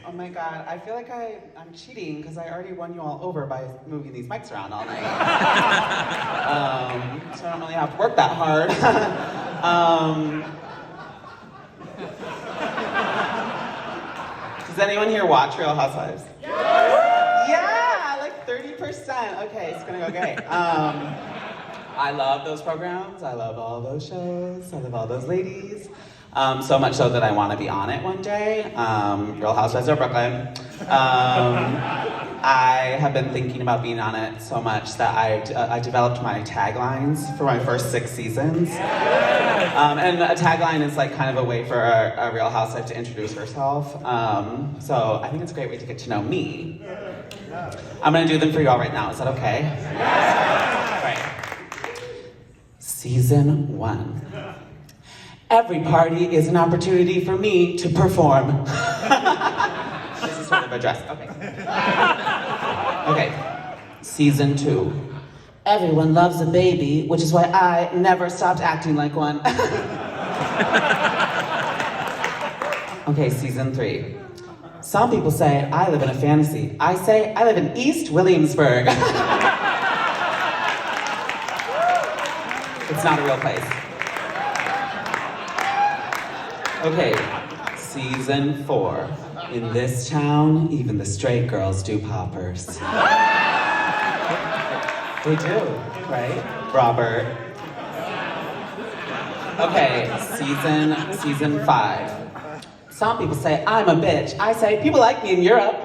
Oh my god, I feel like I'm cheating because I already won you all over by moving these mics around all night. So I don't really have to work that hard. Does anyone here watch Real Housewives? Yeah, like 30%. Okay, it's gonna go great. I love those programs. I love all those shows. I love all those ladies. So much so that I want to be on it one day. Real Housewives of Brooklyn. I have been thinking about being on it so much that I developed my taglines for my first 6 seasons. And a tagline is like kind of a way for a Real Housewife to introduce herself. So I think it's a great way to get to know me. I'm gonna do them for you all right now. Is that okay? Right. Season 1. Every party is an opportunity for me to perform. This is sort of a dress. Okay. Okay. Season 2. Everyone loves a baby, which is why I never stopped acting like one. Okay, season 3. Some people say I live in a fantasy. I say I live in East Williamsburg. It's not a real place. Okay, season 4. In this town, even the straight girls do poppers. They do, right? Robert. Okay, season 5. Some people say I'm a bitch. I say people like me in Europe.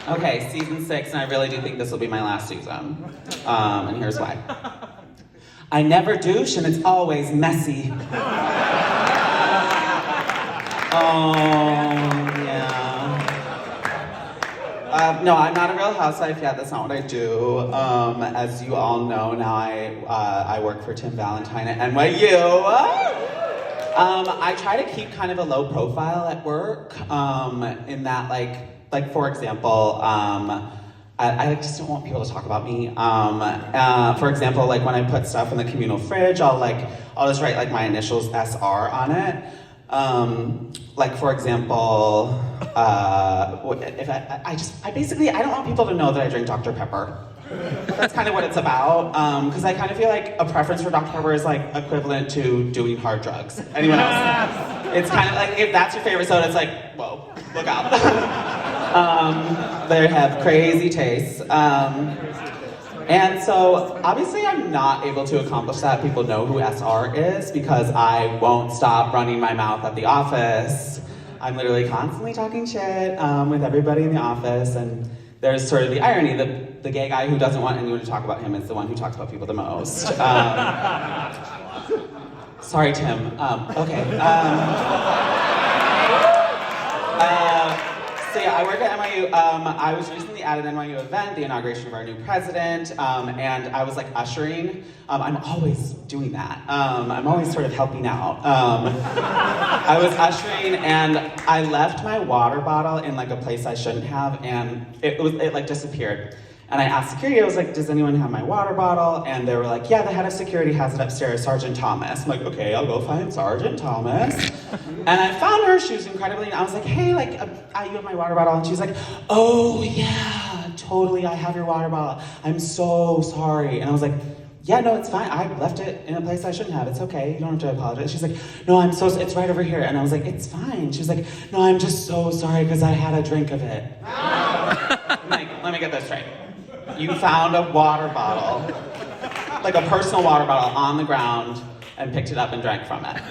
Okay, season 6, and I really do think this will be my last season. And here's why. I never douche and it's always messy. Oh, yeah. No, I'm not a Real Housewife yet. That's not what I do. As you all know, now I work for Tim Valentine at NYU. I try to keep kind of a low profile at work. In that, like for example, I just don't want people to talk about me. For example, like when I put stuff in the communal fridge, I'll just write like my initials SR on it. Like for example, if I basically don't want people to know that I drink Dr. Pepper. That's kind of what it's about. Because I kind of feel like a preference for Dr. Pepper is like equivalent to doing hard drugs. Anyone else? It's kind of like if that's your favorite soda, it's like, whoa, look out. They have crazy tastes. And so, obviously I'm not able to accomplish that. People know who SR is because I won't stop running my mouth at the office. I'm literally constantly talking shit with everybody in the office, and there's sort of the irony that the gay guy who doesn't want anyone to talk about him is the one who talks about people the most. Sorry, Tim. Okay. So yeah, I work at NYU. I was recently at an NYU event, the inauguration of our new president, and I was like ushering. I'm always doing that. I'm always sort of helping out. I was ushering and I left my water bottle in like a place I shouldn't have, and it like disappeared. And I asked security, I was like, does anyone have my water bottle? And they were like, yeah, the head of security has it upstairs, Sergeant Thomas. I'm like, okay, I'll go find Sergeant Thomas. And I found her, she was incredibly, I was like, hey, like, you have my water bottle? And she was like, oh yeah, totally, I have your water bottle. I'm so sorry. And I was like, yeah, no, it's fine. I left it in a place I shouldn't have. It's okay, you don't have to apologize. She's like, no, it's right over here. And I was like, it's fine. She was like, no, I'm just so sorry because I had a drink of it. I'm like, let me get this straight. You found a water bottle, like a personal water bottle on the ground, and picked it up and drank from it.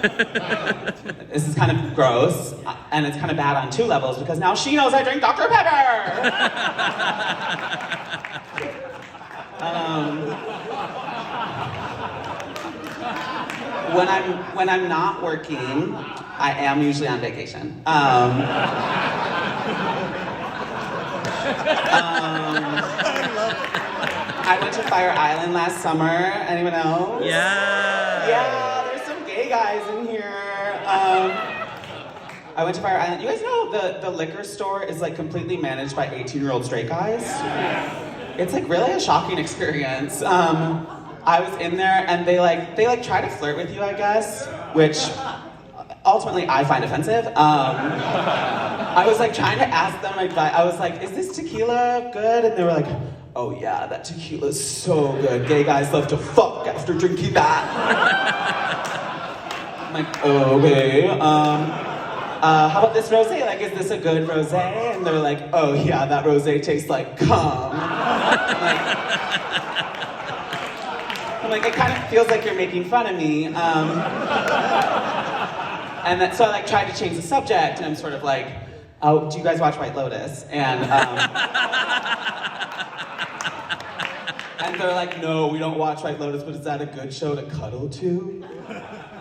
This is kind of gross, and it's kind of bad on 2 levels, because now she knows I drink Dr. Pepper! When I'm not working, I am usually on vacation. I went to Fire Island last summer. Anyone else? Yeah. Yeah, there's some gay guys in here. I went to Fire Island. You guys know the liquor store is like completely managed by 18-year-old straight guys? It's like really a shocking experience. I was in there and they try to flirt with you, I guess, which ultimately I find offensive. I was like trying to ask them advice. I was like, is this tequila good? And they were like, oh yeah, that tequila's so good. Gay guys love to fuck after drinking that. I'm like, okay. How about this rosé? Like, is this a good rosé? And they're like, oh yeah, that rosé tastes like cum. I'm like, it kind of feels like you're making fun of me. So I like tried to change the subject, and I'm sort of like, oh, do you guys watch White Lotus? And they're like, no, we don't watch White Lotus, but is that a good show to cuddle to?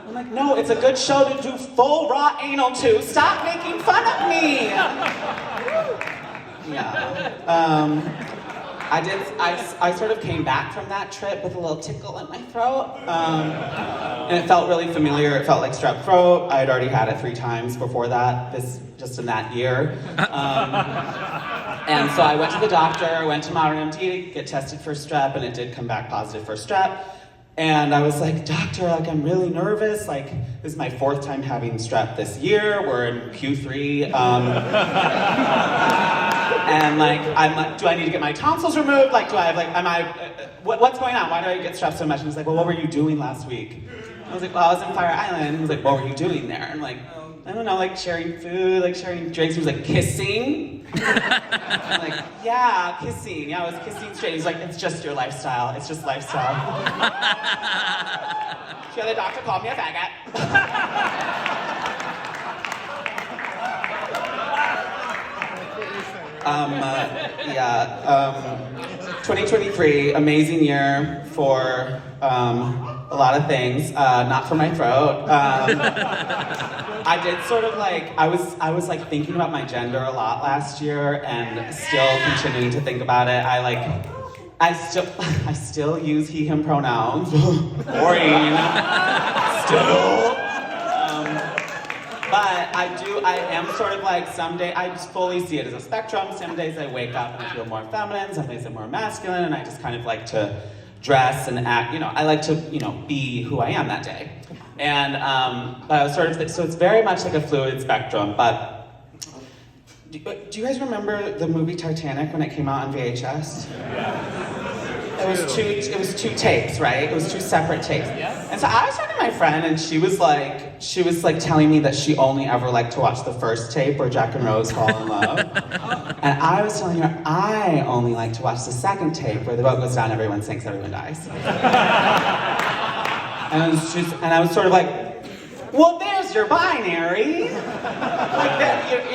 I'm like, no, it's a good show to do full raw anal to. Stop making fun of me! Yeah. I sort of came back from that trip with a little tickle in my throat. And it felt really familiar. It felt like strep throat. I had already had it 3 times before that, just in that year. And so I went to the doctor, went to Modern MD to get tested for strep, and it did come back positive for strep. And I was like, doctor, like I'm really nervous. Like this is my 4th time having strep this year. We're in Q3. And like, I'm like, do I need to get my tonsils removed? Like, do I have like, what's going on? Why do I get strep so much? And he's like, well, what were you doing last week? I was like, well, I was in Fire Island. He was like, what were you doing there? And like, I don't know, like sharing food, like sharing drinks. He was like, kissing? I'm like, yeah, kissing. Yeah, I was kissing straight. He's like, it's just your lifestyle. It's just lifestyle. The other doctor called me a faggot. 2023, amazing year for a lot of things, not for my throat. I did sort of like, I was like thinking about my gender a lot last year and still continuing to think about it. I still use he, him pronouns. Boring. Still. But I am sort of like, someday, I just fully see it as a spectrum. Some days I wake up and I feel more feminine, some days I'm more masculine, and I just kind of like to dress and act, I like to, be who I am that day. And, but I was sort of, so it's very much like a fluid spectrum, but do you guys remember the movie Titanic when it came out on VHS? Yeah. It was two tapes, right? It was 2 separate tapes. And so I was talking to my friend, and she was like telling me that she only ever liked to watch the first tape where Jack and Rose fall in love. And I was telling her I only like to watch the second tape where the boat goes down, everyone sinks, everyone dies. And I was sort of like, well, there's your binary. Like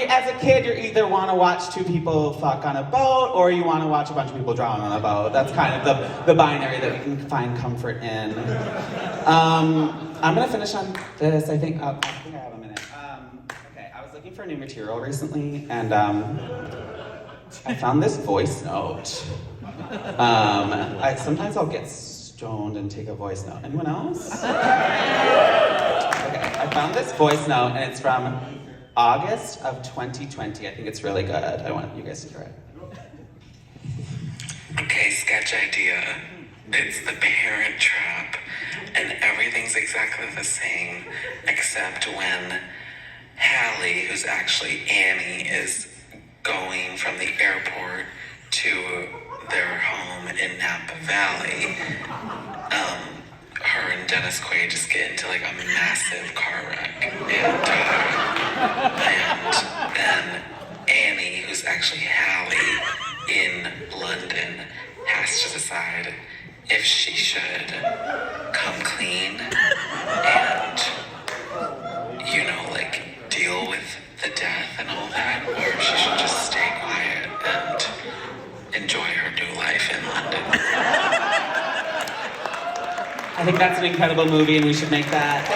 as a kid, you either want to watch 2 people fuck on a boat, or you want to watch a bunch of people drown on a boat. That's kind of the binary that we can find comfort in. I'm gonna finish on this. I think I have a minute. Okay, I was looking for new material recently, and I found this voice note. Sometimes I'll get stoned and take a voice note. Anyone else? Okay, I found this voice note, and it's from August of 2020. I think it's really good. I want you guys to hear it. Okay, sketch idea. It's the Parent Trap, and everything's exactly the same, except when Hallie, who's actually Annie, is going from the airport to their home in Napa Valley. Her and Dennis Quaid just get into like a massive car wreck, and then Annie, who's actually Hallie in London, has to decide if she should come clean and, like deal with the death and all that, or if she should just stay quiet and enjoy her new life in London. I think that's an incredible movie, and we should make that.